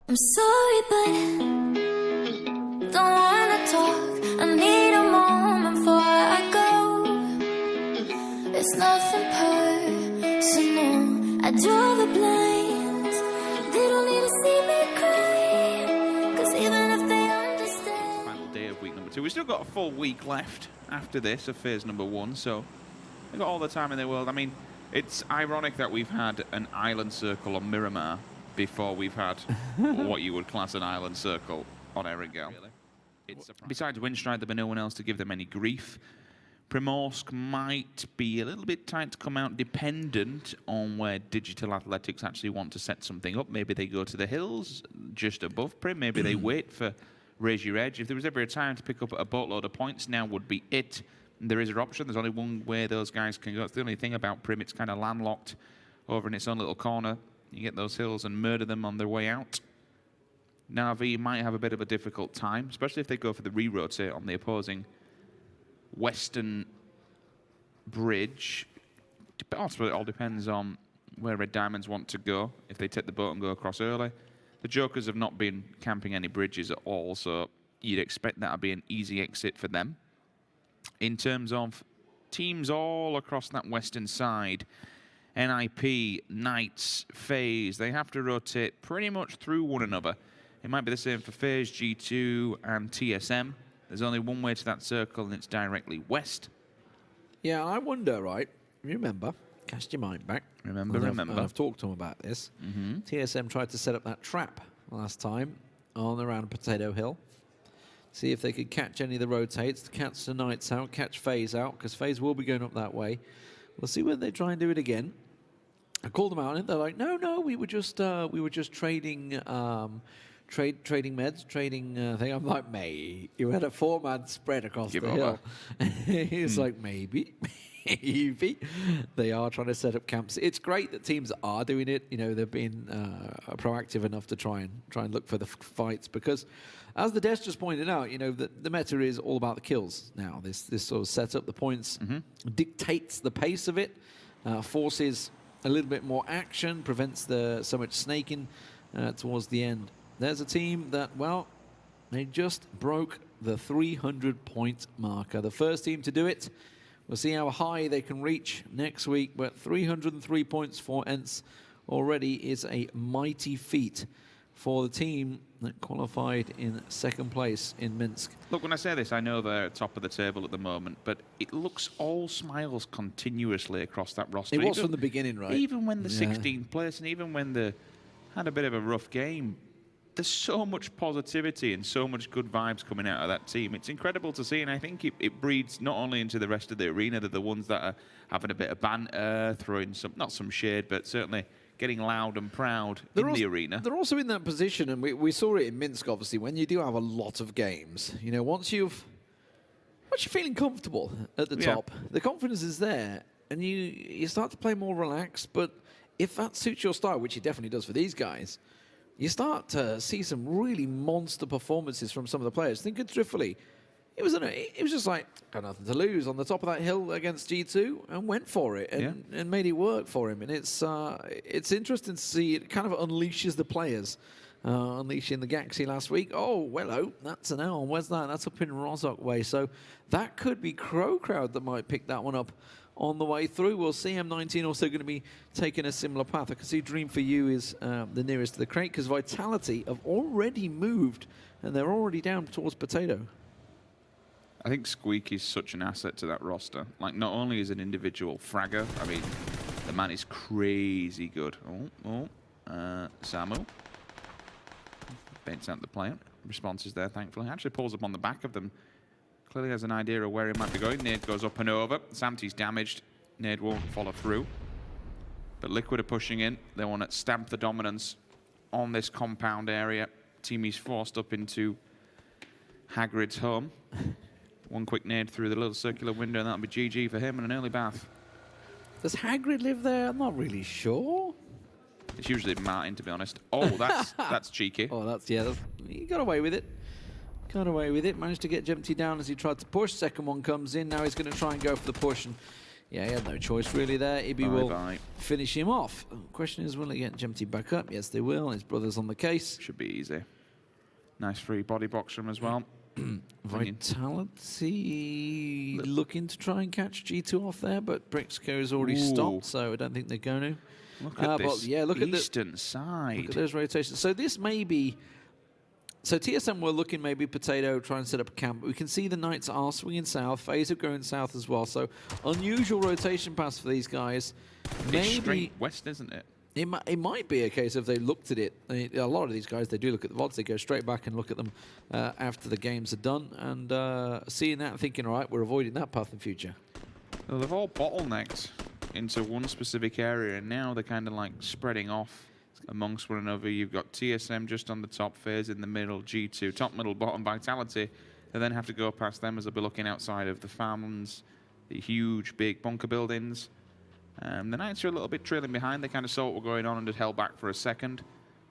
I'm sorry, but don't wanna talk. I need a moment before I go. It's nothing personal. I draw the blinds. They don't need to see me cry, 'cause even if they understand. Final day of week number 2. We've still got a full week left after this of phase number 1, so we've got all the time in the world. I mean, it's ironic that we've had an island circle on Miramar before we've had what you would class an island circle on Erringale. Besides Windstride, there'll be no one else to give them any grief. Primorsk might be a little bit tight to come out, dependent on where Digital Athletics actually want to set something up. Maybe they go to the hills just above Prim. Maybe they wait for Raise Your Edge. If there was ever a time to pick up a boatload of points, now would be it. There is an option. There's only one way those guys can go. It's the only thing about Prim. It's kind of landlocked over in its own little corner. You get those hills and murder them on their way out. Na'Vi might have a bit of a difficult time, especially if they go for the re-rotate on the opposing western bridge. Also, it all depends on where Red Diamonds want to go. If they take the boat and go across early. The Jokers have not been camping any bridges at all, so you'd expect that to be an easy exit for them. In terms of teams all across that western side, NIP, Knights, FaZe, they have to rotate pretty much through one another. It might be the same for FaZe, G2 and TSM. There's only one way to that circle, and it's directly west. Yeah, I wonder, right? Remember, cast your mind back. Remember. I've talked to him about this. TSM tried to set up that trap last time on around Potato Hill. See if they could catch any of the rotates, to catch the Knights out, catch FaZe out, because FaZe will be going up that way. We'll see whether they try and do it again. I called them out, and they're like, "No, we were just trading, trading meds, trading thing." I'm like, "Mate, you had a 4-man spread across the hill." He's like, "Maybe." They are trying to set up camps. It's great that teams are doing it. You know, they've been proactive enough to try and look for the fights, because, as the Des just pointed out, you know, the meta is all about the kills now. This sort of setup, the points dictates the pace of it, forces a little bit more action, prevents so much snaking towards the end. There's a team that, well, they just broke the 300-point marker. The first team to do it. We'll see how high they can reach next week, but 303 points for ENCE already is a mighty feat for the team that qualified in second place in Minsk. Look, when I say this, I know they're top of the table at the moment, but it looks all smiles continuously across that roster. It was from the beginning, right? Even when the 16th place, and even when they had a bit of a rough game, there's so much positivity and so much good vibes coming out of that team. It's incredible to see, and I think it breeds not only into the rest of the arena, they're the ones that are having a bit of banter, throwing some, not some shade, but certainly getting loud and proud in the arena. They're also in that position, and we saw it in Minsk, obviously, when you do have a lot of games. You know, once you're feeling comfortable at the top, the confidence is there, and you start to play more relaxed. But if that suits your style, which it definitely does for these guys, you start to see some really monster performances from some of the players. Think of Trifoli. It was just like, got nothing to lose on the top of that hill against G2 and went for it and made it work for him. And it's interesting to see. It kind of unleashes the players. Unleashing the Gaxi last week. Oh, hello, that's an L. Where's that? That's up in Rozhok way. So that could be Crow Crowd that might pick that one up on the way through. We'll see M19 also going to be taking a similar path. I can see Dream for You is the nearest to the crate, because Vitality have already moved and they're already down towards Potato. I think Squeak is such an asset to that roster. Like, not only is an individual fragger, I mean, the man is crazy good. Samu baits out the player. Response is there, thankfully. Actually pulls up on the back of them. Clearly has an idea of where he might be going. Nade goes up and over. Samti's damaged. Nade won't follow through. But Liquid are pushing in. They want to stamp the dominance on this compound area. Teamy's forced up into Hagrid's home. One quick nade through the little circular window, and that'll be GG for him and an early bath. Does Hagrid live there? I'm not really sure. It's usually Martin, to be honest. Oh, that's cheeky. Oh, he got away with it. Got away with it. Managed to get Jempty down as he tried to push. Second one comes in. Now he's going to try and go for the push. And Yeah, he had no choice really there. Ibi will Bye-bye. finish him off. Question is, will they get Jemty back up? Yes, they will. His brother's on the case. Should be easy. Nice free body box from him as well. Vitality looking to try and catch G2 off there, but Brixco has already stopped, so I don't think they're going to. Look at this but yeah, look eastern side. Look at those rotations. So this may be... So TSM were looking maybe Potato, try and set up a camp. We can see the Knights are swinging south. FaZe are going south as well. So unusual rotation paths for these guys. It's straight west, isn't it? It might be a case if they looked at it. A lot of these guys, they do look at the VODs. They go straight back and look at them after the games are done. And seeing that and thinking, all right, we're avoiding that path in future. Well, they've all bottlenecked into one specific area, and now they're kind of like spreading off amongst one another. You've got TSM just on the top, FaZe in the middle, G2, top, middle, bottom, Vitality. They then have to go past them as they'll be looking outside of the farmlands, the huge, big bunker buildings. The Knights are a little bit trailing behind. They kind of saw what was going on and just held back for a second,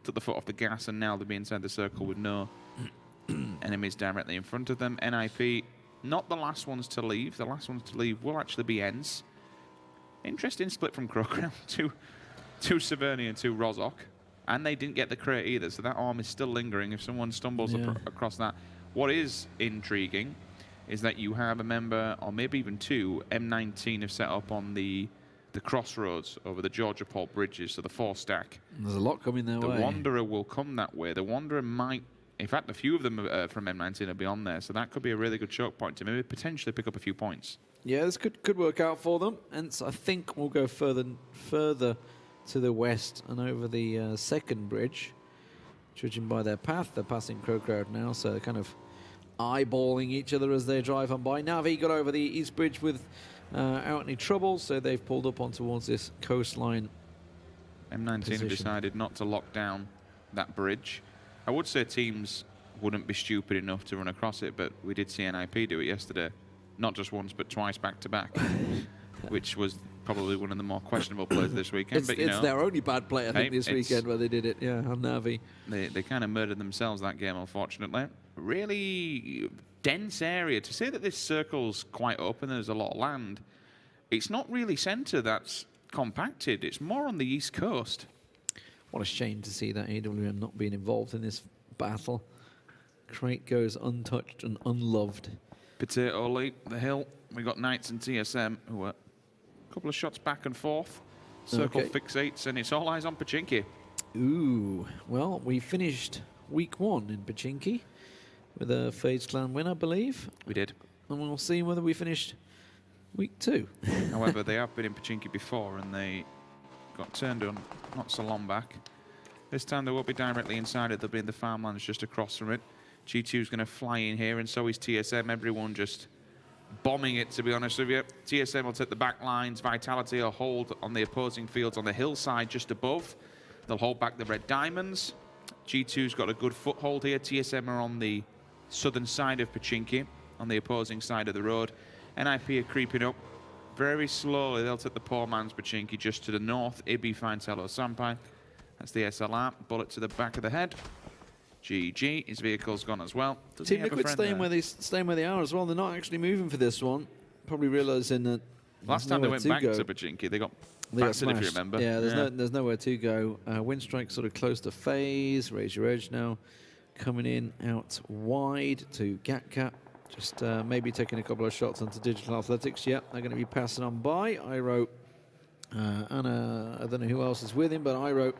took the foot off the gas, and now they'll be inside the circle with no enemies directly in front of them. NIP, not the last ones to leave. The last ones to leave will actually be ENCE. Interesting split from Crocrown to Severny and to Rozok. And they didn't get the crate either, so that arm is still lingering if someone stumbles across that. What is intriguing is that you have a member, or maybe even two, M19 have set up on the crossroads over the Georgia Port bridges, so the 4-stack. There's a lot coming their way. The Wanderer will come that way. The Wanderer might, in fact, a few of them from M19 will be on there, so that could be a really good choke point to maybe potentially pick up a few points. Yeah, this could work out for them. And so I think we'll go further to the west and over the second bridge. Judging by their path, they're passing Crowcrowd now, so they're kind of eyeballing each other as they drive on by. Navi got over the east bridge without any trouble, so they've pulled up on towards this coastline. M19 have decided not to lock down that bridge. I would say teams wouldn't be stupid enough to run across it, but we did see NIP do it yesterday. Not just once, but twice back to back, which was probably one of the more questionable plays this weekend. But it's their only bad play, I think, this weekend where they did it, on Navi. They kind of murdered themselves that game, unfortunately. Really dense area. To say that this circle's quite open, there's a lot of land, it's not really centre that's compacted. It's more on the east coast. What a shame to see that AWM not being involved in this battle. Crate goes untouched and unloved. Potato leap, the hill. We got Knights and TSM who are a couple of shots back and forth. Circle fixates, and it's all eyes on Pachinki. Ooh, well, we finished week 1 in Pachinki with a FaZe Clan win, I believe. We did. And we'll see whether we finished week 2. However, they have been in Pachinki before, and they got turned on not so long back. This time they won't be directly inside it. They'll be in the farmlands just across from it. G2's going to fly in here, and so is TSM. Everyone just bombing it, to be honest with you. TSM will take the back lines. Vitality will hold on the opposing fields on the hillside just above. They'll hold back the Red Diamonds. G2's got a good foothold here. TSM are on the southern side of Pachinki, on the opposing side of the road. NIP are creeping up very slowly. They'll take the poor man's Pachinki just to the north. Ibi finds Hello Sampai. That's the SLR. Bullet to the back of the head. GG. His vehicle's gone as well. Team Liquid staying where they are as well. They're not actually moving for this one. Probably realising that last time they went back to Pachinki, they got battered, if you remember. Yeah, there's nowhere to go. Windstrike sort of close to FaZe. Raise your edge now. Coming in out wide to Gatka. Just maybe taking a couple of shots onto Digital Athletics. Yep, they're going to be passing on by. Iro and I don't know who else is with him, but Iro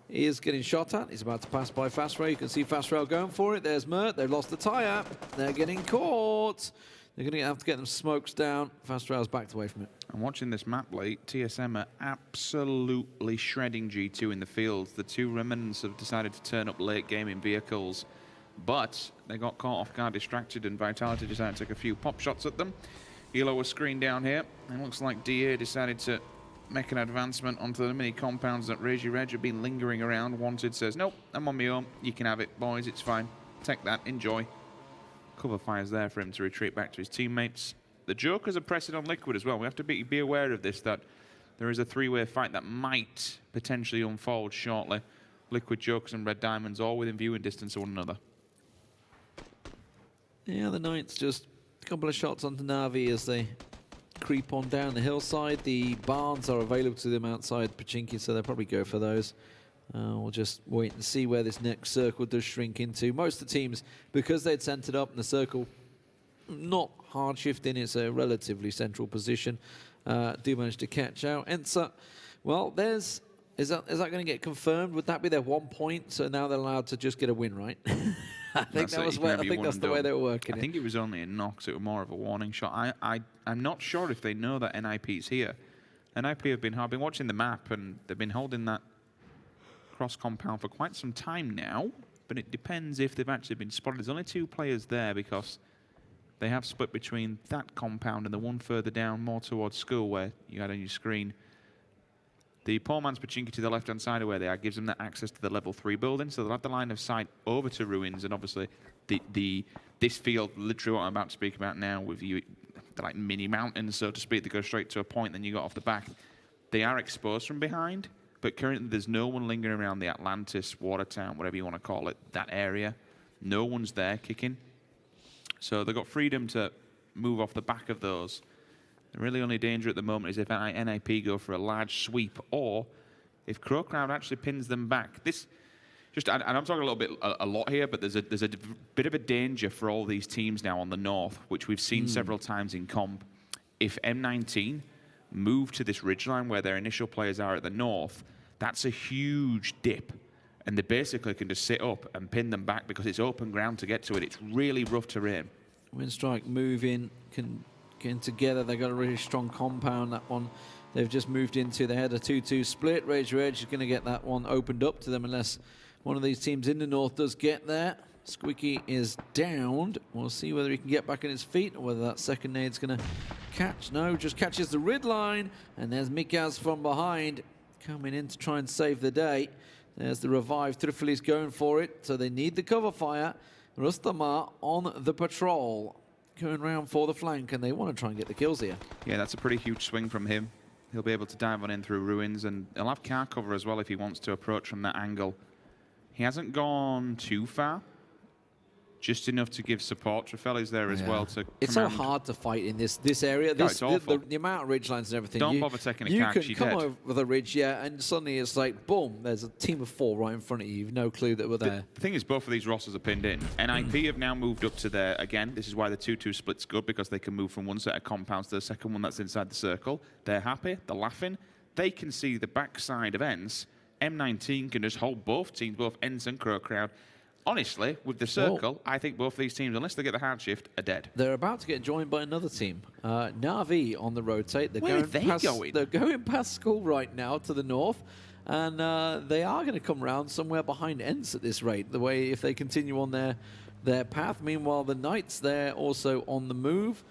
is getting shot at. He's about to pass by Fast Rail. You can see Fast Rail going for it. There's Mert. They've lost the tyre. They're getting caught. They're going to have to get them smokes down. Fast Rail's backed away from it. I'm watching this map late. TSM are absolutely shredding G2 in the fields. The two remnants have decided to turn up late game in vehicles, but they got caught off guard, distracted, and Vitality decided to take a few pop shots at them. Elo was screened down here. It looks like DA decided to make an advancement onto the mini compounds that Reggie Reg have been lingering around. Wanted says, nope, I'm on my own. You can have it, boys. It's fine. Take that. Enjoy. Cover fire's there for him to retreat back to his teammates. The Jokers are pressing on Liquid as well. We have to be aware of this, that there is a three-way fight that might potentially unfold shortly. Liquid, Jokers and Red Diamonds all within viewing distance of one another. Yeah, the Knights just a couple of shots onto Navi as they creep on down the hillside. The barns are available to them outside Pachinki, so they'll probably go for those. We'll just wait and see where this next circle does shrink into. Most of the teams, because they'd centered up in the circle, not hard shifting, it's a relatively central position, do manage to catch out. Ensa, well, is that going to get confirmed? Would that be their 1 point? So now they're allowed to just get a win, right? I think that's the way they were working. I think it was only a knock, so it was more of a warning shot. I'm not sure if they know that NIP's here. NIP have been watching the map, and they've been holding that cross compound for quite some time now, but it depends if they've actually been spotted. There's only 2 players there because they have split between that compound and the one further down, more towards school, where you had on your screen. The poor man's Pachinki to the left-hand side of where they are gives them that access to the level 3 building, so they'll have the line of sight over to ruins, and obviously this field, literally what I'm about to speak about now, with you, they're like mini mountains, so to speak, they go straight to a point, then you got off the back. They are exposed from behind, but currently there's no one lingering around the Atlantis, Watertown, whatever you want to call it, that area. No one's there kicking. So they've got freedom to move off the back of those. The really only danger at the moment is if NIP go for a large sweep, or if Crowcloud actually pins them back. This, and I'm talking a lot here, but there's a bit of a danger for all these teams now on the north, which we've seen several times in comp. If M19 move to this ridgeline where their initial players are at the north, that's a huge dip. And they basically can just sit up and pin them back because it's open ground to get to it. It's really rough terrain. Windstrike moving, getting together. They've got a really strong compound. That one they've just moved into. They had a 2-2 split. Rage Edge is going to get that one opened up to them unless one of these teams in the north does get there. Squeaky is downed. We'll see whether he can get back on his feet or whether that second nade's going to catch. No, just catches the rid line. And there's Mikaz from behind coming in to try and save the day. There's the revive. Trifoli's going for it, so they need the cover fire. Rustamar on the patrol, going round for the flank, and they want to try and get the kills here. Yeah, that's a pretty huge swing from him. He'll be able to dive on in through ruins, and he'll have car cover as well if he wants to approach from that angle. He hasn't gone too far, just enough to give support. Trafeli's there as well to It's so hard to fight in this area. It's awful. The amount of ridgelines and everything. Don't bother taking a catch, you can come over the ridge, and suddenly it's like, boom, there's a team of 4 right in front of you. You've no clue that we're there. The thing is, both of these rosters are pinned in. NIP have now moved up to there. Again, this is why the 2-2 split's good, because they can move from one set of compounds to the second one that's inside the circle. They're happy. They're laughing. They can see the backside of Ents. M19 can just hold both teams, both Ents and Crowcloud. Honestly, with the circle, I think both of these teams, unless they get the hard shift, are dead. They're about to get joined by another team. Na'Vi on the rotate. Where are they going? They're going past school right now to the north, and they are going to come around somewhere behind Ents at this rate, the way if they continue on their path. Meanwhile, the Knights, they're also on the move,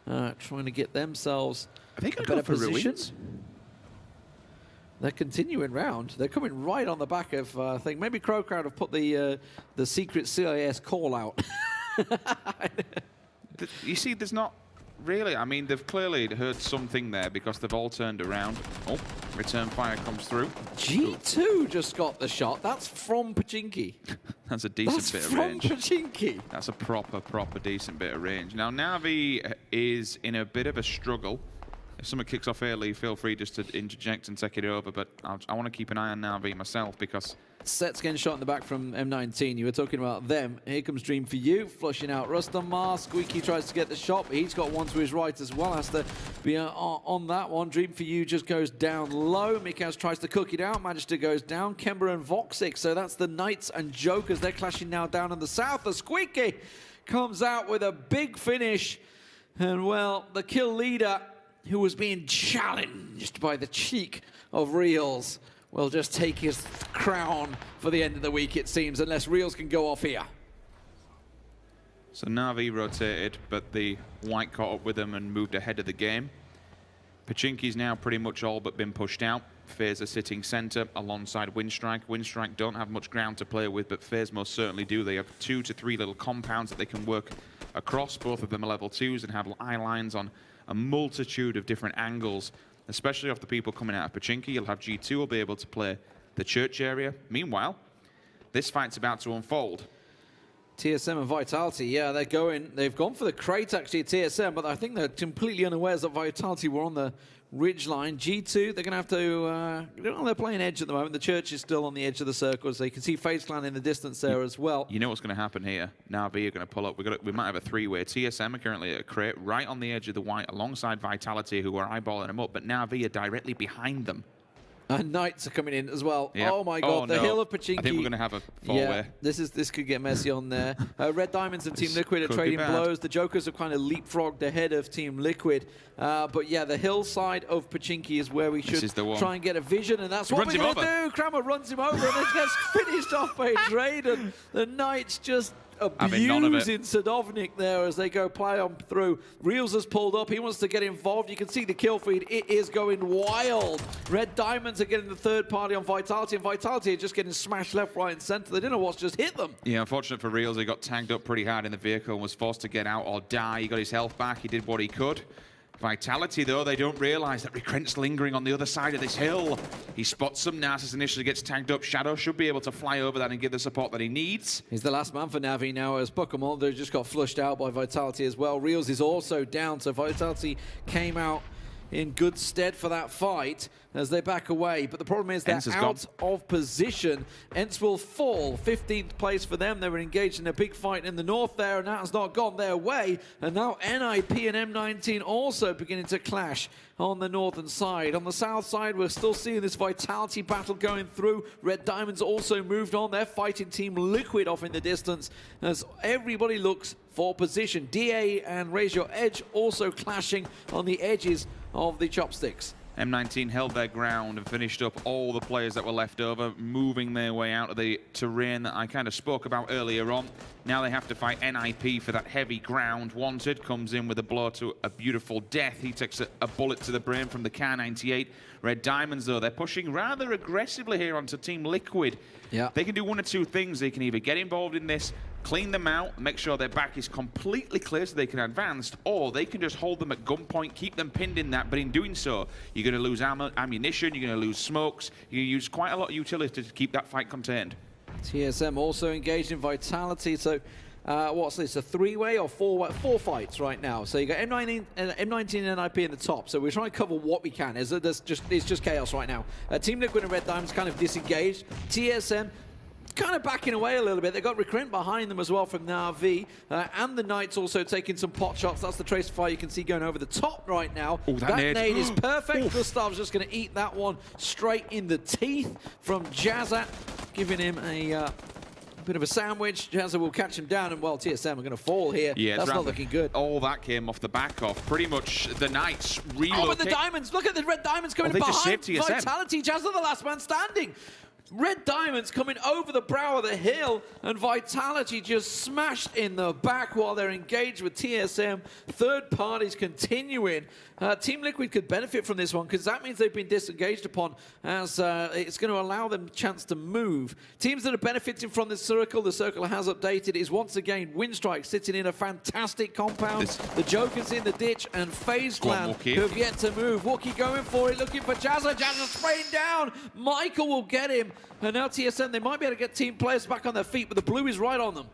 trying to get themselves a better go for position. Ruins? They're continuing round. They're coming right on the back of, I think, maybe Crowcloud have put the secret CIS call out. You see, there's not really, I mean, they've clearly heard something there because they've all turned around. Oh, return fire comes through. G2 just got the shot. That's from Pachinki. That's a decent bit of range. That's from Pachinki. That's a proper decent bit of range. Now, Na'Vi is in a bit of a struggle. If someone kicks off early, feel free just to interject and take it over, but I want to keep an eye on Na'Vi myself because... Set's getting shot in the back from M19. You were talking about them. Here comes Dream for You, flushing out Rustamar. Squeaky tries to get the shot, but he's got one to his right as well. Has to be on that one. Dream for You just goes down low. Mikaz tries to cook it out. Magister goes down. Kemba and Voxic. So that's the Knights and Jokers. They're clashing now down in the south. The Squeaky comes out with a big finish. And, well, the kill leader, who was being challenged by the cheek of Reels, will just take his crown for the end of the week, it seems, unless Reels can go off here. So Na'Vi rotated, but the white caught up with them and moved ahead of the game. Pachinki's now pretty much all but been pushed out. FaZe are sitting center alongside Windstrike. Windstrike don't have much ground to play with, but FaZe most certainly do. They have 2 to 3 little compounds that they can work across. Both of them are level 2s and have eye lines on a multitude of different angles, especially off the people coming out of Pachinki. You'll have G2 will be able to play the church area. Meanwhile, this fight's about to unfold. TSM and Vitality, yeah, they've gone for the crate actually at TSM, but I think they're completely unawares that Vitality were on the ridge line. G2, they're going to have to, they're playing edge at the moment. The church is still on the edge of the circle, so you can see FaZe Clan in the distance there as well. You know what's going to happen here? Na'Vi are going to pull up. We might have a three-way. TSM are currently at a crate right on the edge of the white alongside Vitality, who are eyeballing them up, but Na'Vi are directly behind them. And Knights are coming in as well. Yep. Oh my God, the Hill of Pachinki. I think we're going to have a four-way. Yeah, this could get messy on there. Red Diamonds and Team Liquid are trading blows. The Jokers have kind of leapfrogged ahead of Team Liquid. But yeah, the hillside of Pachinki is where we should try and get a vision, and that's what we're going to do. Kramer runs him over and then gets finished off by Trade, and the Knights just abusing Sadovnik there as they go play on through. Reels has pulled up. He wants to get involved. You can see the kill feed. It is going wild. Red Diamonds are getting the third party on Vitality, and Vitality are just getting smashed left, right, and center. They don't know what's just hit them. Yeah, unfortunate for Reels. He got tagged up pretty hard in the vehicle and was forced to get out or die. He got his health back. He did what he could. Vitality, though, they don't realize that Recrent's lingering on the other side of this hill. He spots some. Narcissus initially gets tagged up. Shadow should be able to fly over that and give the support that he needs. He's the last man for Na'Vi now, as Pokemon, they just got flushed out by Vitality as well. Reels is also down, so Vitality came out in good stead for that fight as they back away. But the problem is they're out of position. Ents will fall. 15th place for them. They were engaged in a big fight in the north there, and that has not gone their way. And now NIP and M19 also beginning to clash on the northern side. On the south side, we're still seeing this Vitality battle going through. Red Diamonds also moved on. They're fighting Team Liquid off in the distance as everybody looks for position. DA and Raise Your Edge also clashing on the edges of the chopsticks. M19 held their ground and finished up all the players that were left over, moving their way out of the terrain that I kind of spoke about earlier on. Now they have to fight NIP for that heavy ground. Wanted comes in with a blow to a beautiful death. He takes a bullet to the brain from the Kar-98. Red Diamonds, though, they're pushing rather aggressively here onto Team Liquid. Yeah. They can do one or two things. They can either get involved in this, clean them out, make sure their back is completely clear so they can advance, or they can just hold them at gunpoint, keep them pinned in that, but in doing so, you're going to lose ammunition, you're going to lose smokes, you use quite a lot of utility to keep that fight contained. TSM also engaged in Vitality, so what's this, a three-way or four fights right now? So you got M19 and NIP in the top, so we're trying to cover what we can. It's just chaos right now. Team Liquid and Red Diamonds kind of disengaged. TSM kind of backing away a little bit. They got Recrent behind them as well from Na'Vi, and the Knights also taking some pot shots. That's the tracer fire you can see going over the top right now. Ooh, that nade is perfect. Gustav's just going to eat that one straight in the teeth from Jazza, giving him a bit of a sandwich. Jazza will catch him down, and well, TSM are going to fall here. Yeah, that's not looking good. All that came off the back of pretty much the Knights relocate. Oh, but the Diamonds! Look at the Red Diamonds coming in behind Vitality. Jazza, the last man standing. Red Diamonds coming over the brow of the hill, and Vitality just smashed in the back while they're engaged with TSM. Third parties continuing. Team Liquid could benefit from this one because that means they've been disengaged upon, as it's going to allow them a chance to move. Teams that are benefiting from this circle, the circle has updated, is once again Windstrike sitting in a fantastic compound. The Joker's in the ditch, and FaZe Clan who have yet to move. Wookie going for it, looking for Jazza. Jazza spraying down. Michael will get him. And now TSM, they might be able to get team players back on their feet, but the blue is right on them.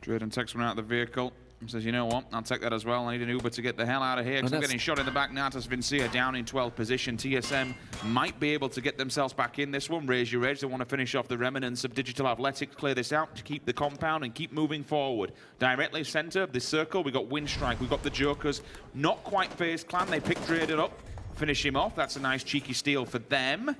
Drayden takes one out of the vehicle and says, you know what, I'll take that as well. I need an Uber to get the hell out of here because I'm getting shot in the back. Natas Vincia down in 12th position. TSM might be able to get themselves back in this one. Raise Your Edge. They want to finish off the remnants of Digital Athletics, clear this out to keep the compound and keep moving forward. Directly center of this circle, we got Windstrike, we got the Jokers. Not quite FaZe Clan. They pick Drayden up, finish him off. That's a nice cheeky steal for them.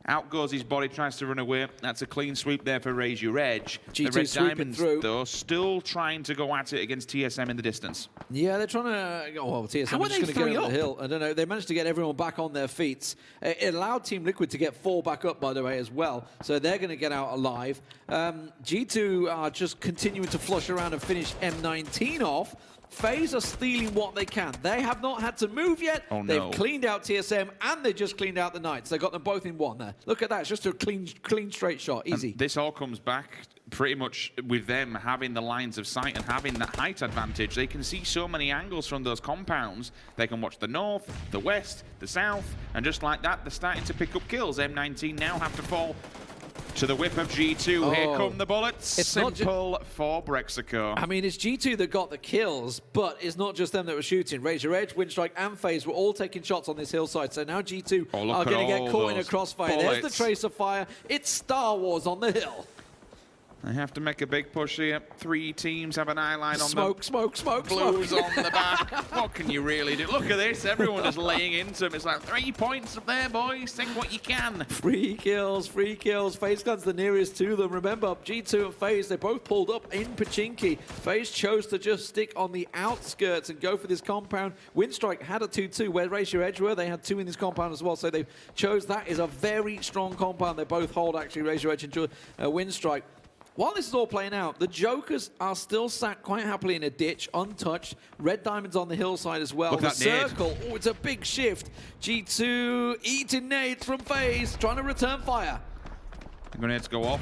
Out goes his body, tries to run away. That's a clean sweep there for Raise Your Edge. G2 the Red Diamonds, though, still trying to go at it against TSM in the distance. Yeah, they're trying to... Oh, well, TSM is just going to go up the hill. I don't know. They managed to get everyone back on their feet. It allowed Team Liquid to get 4 back up, by the way, as well. So they're going to get out alive. G2 are just continuing to flush around and finish M19 off. FaZe are stealing what they can. They have not had to move yet. Oh, no. They've cleaned out TSM, and they just cleaned out the Knights. They got them both in one there. Look at that. It's just a clean straight shot. Easy. And this all comes back pretty much with them having the lines of sight and having that height advantage. They can see so many angles from those compounds. They can watch the north, the west, the south, and just like that, they're starting to pick up kills. M19 now have to fall To the whip of G2. Oh. Here come the bullets. It's not Simple for Brexico. I mean, it's G2 that got the kills, but it's not just them that were shooting. Razor Edge, Windstrike, and FaZe were all taking shots on this hillside. So now G2 are going to get caught in a crossfire. Bullets. There's the trace of fire. It's Star Wars on the hill. They have to make a big push here. 3 teams have an eye line on smoke, them. smoke. Blues on the back. What can you really do? Look at this. Everyone is laying into them. It's like 3 points up there, boys. Take what you can. Free kills. FaZe Clan's the nearest to them. Remember, G2 and FaZe, they both pulled up in Pachinki. FaZe chose to just stick on the outskirts and go for this compound. Windstrike had a 2-2. Where Razor Edge were, they had 2 in this compound as well. So they chose that is a very strong compound. They both hold, actually, Razor Edge and Windstrike. While this is all playing out, the Jokers are still sat quite happily in a ditch, untouched. Red Diamonds on the hillside as well. Look The at that circle, oh, it's a big shift. G2 eating nades from FaZe, trying to return fire. Grenades to go off.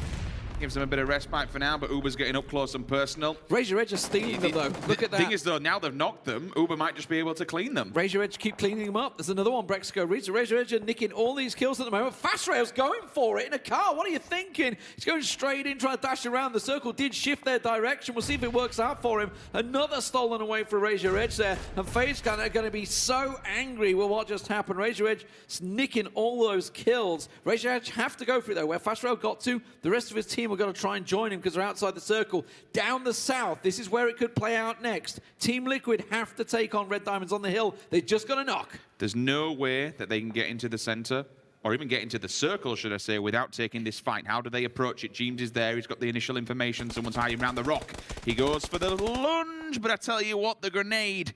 Gives them a bit of respite for now, but Uber's getting up close and personal. Razor Edge is stealing them, though. Look at that. The thing is, though, now they've knocked them, Uber might just be able to clean them. Razor Edge keep cleaning them up. There's another one, Brexico. Razor Edge are nicking all these kills at the moment. Fast Rail's going for it in a car. What are you thinking? He's going straight in, trying to dash around. The circle did shift their direction. We'll see if it works out for him. Another stolen away for Razor Edge there. And FaZe Clan are going to be so angry with what just happened. Razor Edge is nicking all those kills. Razor Edge have to go for it, though. Where Fast Rail got to, the rest of his team are going to try and join him because they're outside the circle. Down the south, this is where it could play out next. Team Liquid have to take on Red Diamonds on the hill. They just got to knock. There's no way that they can get into the center, or even get into the circle, should I say, without taking this fight. How do they approach it? James is there. He's got the initial information. Someone's hiding around the rock. He goes for the lunge, but I tell you what, the grenade.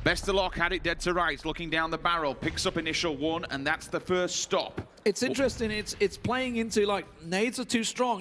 Best of Luck had it dead to rights, looking down the barrel, picks up initial 1, and that's the first stop. It's interesting, it's playing into, like, nades are too strong,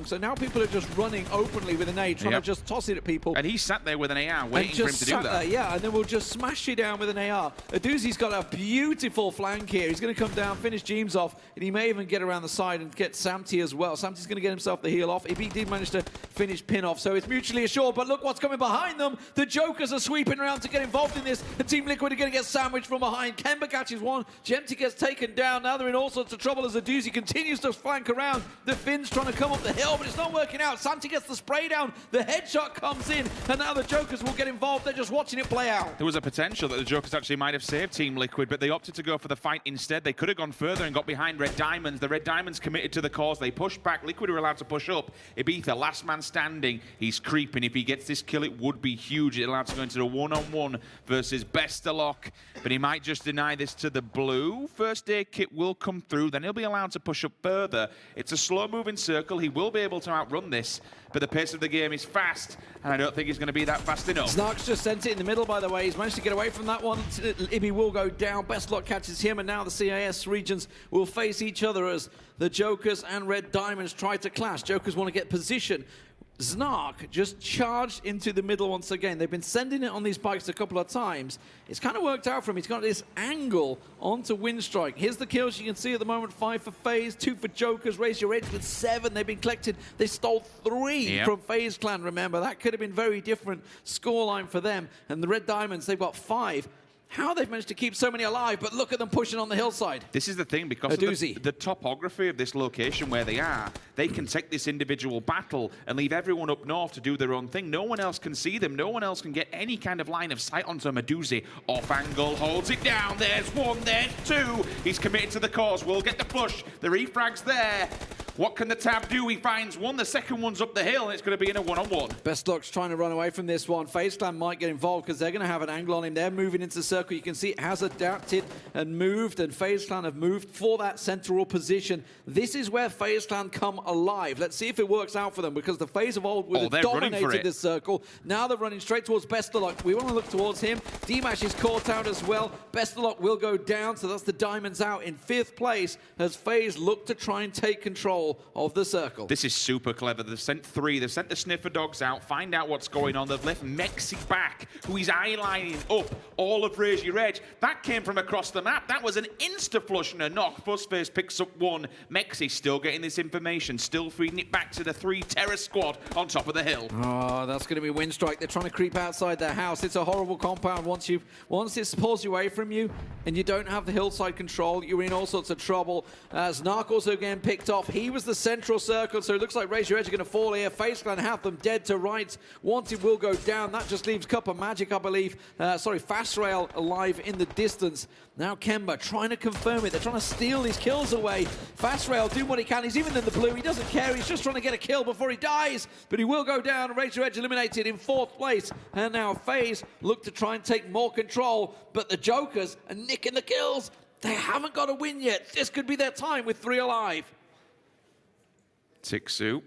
so now people are just running openly with a nade, trying to just toss it at people. And he sat there with an AR, waiting for him to do that. There, yeah, and then we'll just smash you down with an AR. Aduzi's got a beautiful flank here. He's going to come down, finish James off, and he may even get around the side and get Samty as well. Samty's going to get himself the heal off if he did manage to finish pin off, so it's mutually assured, but look what's coming behind them. The Jokers are sweeping around to get involved in this. The Team Liquid are going to get sandwiched from behind. Kemba catches one. Gemty gets taken down. Now they're in all sorts of trouble as Aduzi continues to flank around. The Finns trying to come up the hill, but it's not working out. Samty gets the spray down. The headshot comes in, and now the Jokers will get involved. They're just watching it play out. There was a potential that the Jokers actually might have saved Team Liquid, but they opted to go for the fight instead. They could have gone further and got behind Red Diamonds. The Red Diamonds committed to the cause. They pushed back. Liquid were allowed to push up. Ibiza, last man standing. He's creeping. If he gets this kill, it would be huge. It allowed to go into a one-on-one versus Best of Luck, but he might just deny this to the blue. First aid kit will come through, then he'll be allowed to push up further. It's a slow-moving circle. He will be able to outrun this, but the pace of the game is fast, and I don't think he's going to be that fast enough. Snark's just sent it in the middle, by the way. He's managed to get away from that one. Ibby will go down. Best Luck catches him, and now the CIS regions will face each other as the Jokers and Red Diamonds try to clash. Jokers want to get position. Snark just charged into the middle once again. They've been sending it on these bikes a couple of times. It's kind of worked out for him. He's got this angle onto Windstrike. Here's the kills you can see at the moment. 5 for FaZe, 2 for Jokers. Razor Edge with 7. They've been collected. They stole 3 from FaZe Clan, remember. That could have been very different scoreline for them. And the Red Diamonds, they've got 5. How they've managed to keep so many alive, but look at them pushing on the hillside. This is the thing, because of the topography of this location where they are, they can take this individual battle and leave everyone up north to do their own thing. No one else can see them. No one else can get any kind of line of sight onto Meduzi. Off angle, holds it down. There's 1, there's 2. He's committed to the cause. We'll get the push. The refrag's there. What can the Tab do? He finds 1. The second one's up the hill, and it's going to be in a one-on-one. Best Luck's trying to run away from this one. FaZe Clan might get involved because they're going to have an angle on him. They're moving into the circle. You can see it has adapted and moved, and FaZe Clan have moved for that central position. This is where FaZe Clan come alive. Let's see if it works out for them, because the FaZe of old would have dominated this circle. Now they're running straight towards Best of Luck. We want to look towards him. D-Mash is caught out as well. Best of Luck will go down, so that's the Diamonds out in 5th place as FaZe look to try and take control of the circle. This is super clever. They've sent 3. They've sent the sniffer dogs out, find out what's going on. They've left Mexi back, who is eyelining up all of Razor Edge. That came from across the map. That was an insta-flush and a knock. Fuzzface picks up 1. Mexi still getting this information, still feeding it back to the 3 Terror squad on top of the hill. Oh, that's going to be Windstrike. They're trying to creep outside their house. It's a horrible compound. Once it pulls you away from you and you don't have the hillside control, you're in all sorts of trouble. As Narc also getting picked off, he was the central circle, so it looks like Raise Your Edge are going to fall here. FaZe Clan have them dead to rights. Wanted will go down. That just leaves Cup of Magic, I believe. Fast Rail alive in the distance. Now Kemba trying to confirm it. They're trying to steal these kills away. Fast Rail doing what he can. He's even in the blue. He doesn't care. He's just trying to get a kill before he dies. But he will go down. Raise Your Edge eliminated in 4th place. And now FaZe look to try and take more control. But the Jokers are nicking the kills. They haven't got a win yet. This could be their time with 3 alive. Tixu.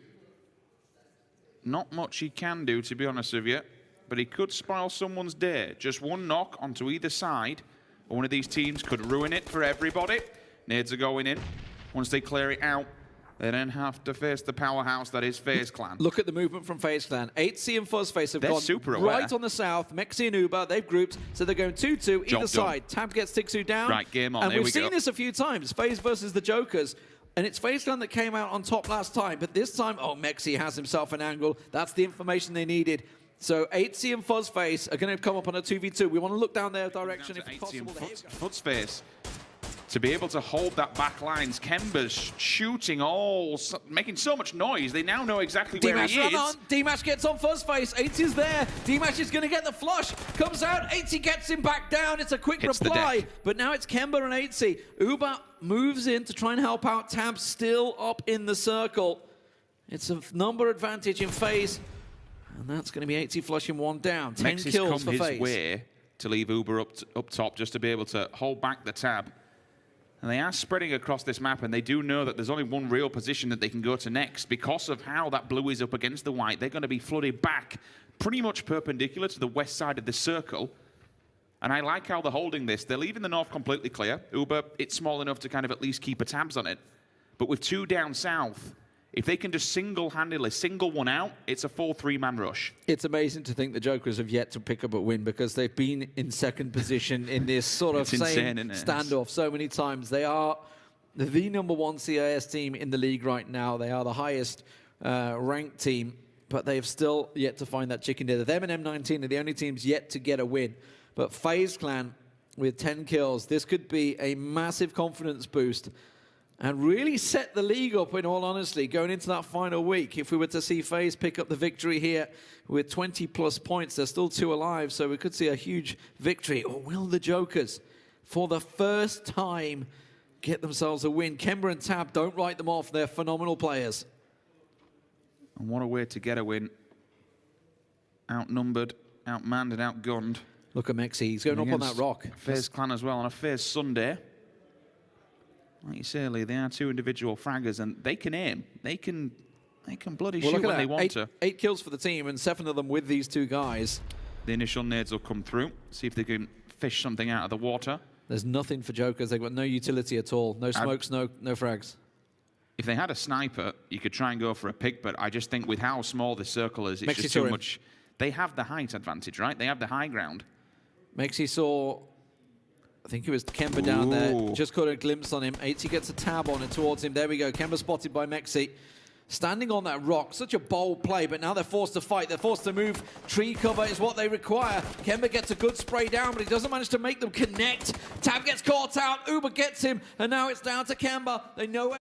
Not much he can do, to be honest with you. But he could spoil someone's day. Just one knock onto either side. One of these teams could ruin it for everybody. Nades are going in. Once they clear it out, they then have to face the powerhouse that is FaZe Clan. Look at the movement from FaZe Clan. 8C and Fuzzface have gone super aware. right on the south. Mexi and Uber, they've grouped, so they're going 2-2 either side. Tab gets Tixu down. Right, game on. And Here we've we seen go. this a few times. FaZe versus the Jokers. And it's FaZe Clan that came out on top last time. But this time, oh, Mexi has himself an angle. That's the information they needed. So 8C and Fuzzface are going to come up on a 2v2. We want to look down their direction if possible. Fuzzface to be able to hold that back lines. Kemba's shooting making so much noise. They now know exactly where he is. D-Mash gets on Fuzzface. 8C is there. D-Mash is going to get the flush. Comes out. 8C gets him back down. It's a quick reply. But now it's Kemba and 8C. Uber moves in to try and help out. Tab still up in the circle. It's a number advantage in FaZe. And that's going to be 8C flushing 1 down. 10 kills for FaZe. His way to leave Uber up top just to be able to hold back the Tab. And they are spreading across this map, and they do know that there's only one real position that they can go to next. Because of how that blue is up against the white, they're going to be flooded back pretty much perpendicular to the west side of the circle. And I like how they're holding this. They're leaving the north completely clear. Uber, it's small enough to kind of at least keep a tabs on it. But with 2 down south, if they can just single-handedly single one out, it's a 4-3-man rush. It's amazing to think the Jokers have yet to pick up a win because they've been in second position in this sort of same standoff so many times. They are the #1 CIS team in the league right now. They are the highest ranked team, but they've still yet to find that chicken dinner. Them and M19 are the only teams yet to get a win. But FaZe Clan with 10 kills, this could be a massive confidence boost and really set the league up, in all honesty, going into that final week. If we were to see FaZe pick up the victory here with 20+ points, they're still 2 alive, so we could see a huge victory. Or will the Jokers, for the first time, get themselves a win? Kemba and Tab, don't write them off. They're phenomenal players. And what a way to get a win. Outnumbered, outmanned, and outgunned. Look at Mexi. He's going up on that rock. FaZe Clan as well on a FaZe Sunday. Like you say, Lee, they are 2 individual fraggers, and they can aim. They can bloody shoot when they want to. 8 kills for the team, and 7 of them with these 2 guys. The initial nades will come through. See if they can fish something out of the water. There's nothing for Jokers. They've got no utility at all. No smokes, no frags. If they had a sniper, you could try and go for a pick, but I just think with how small this circle is, it's just too much. They have the height advantage, right? They have the high ground. Mexi saw, I think it was Kemba down there. Just caught a glimpse on him. 8C gets a tab on it towards him. There we go. Kemba spotted by Mexi. Standing on that rock. Such a bold play, but now they're forced to fight. They're forced to move. Tree cover is what they require. Kemba gets a good spray down, but he doesn't manage to make them connect. Tab gets caught out. Uber gets him, and now it's down to Kemba. They know it.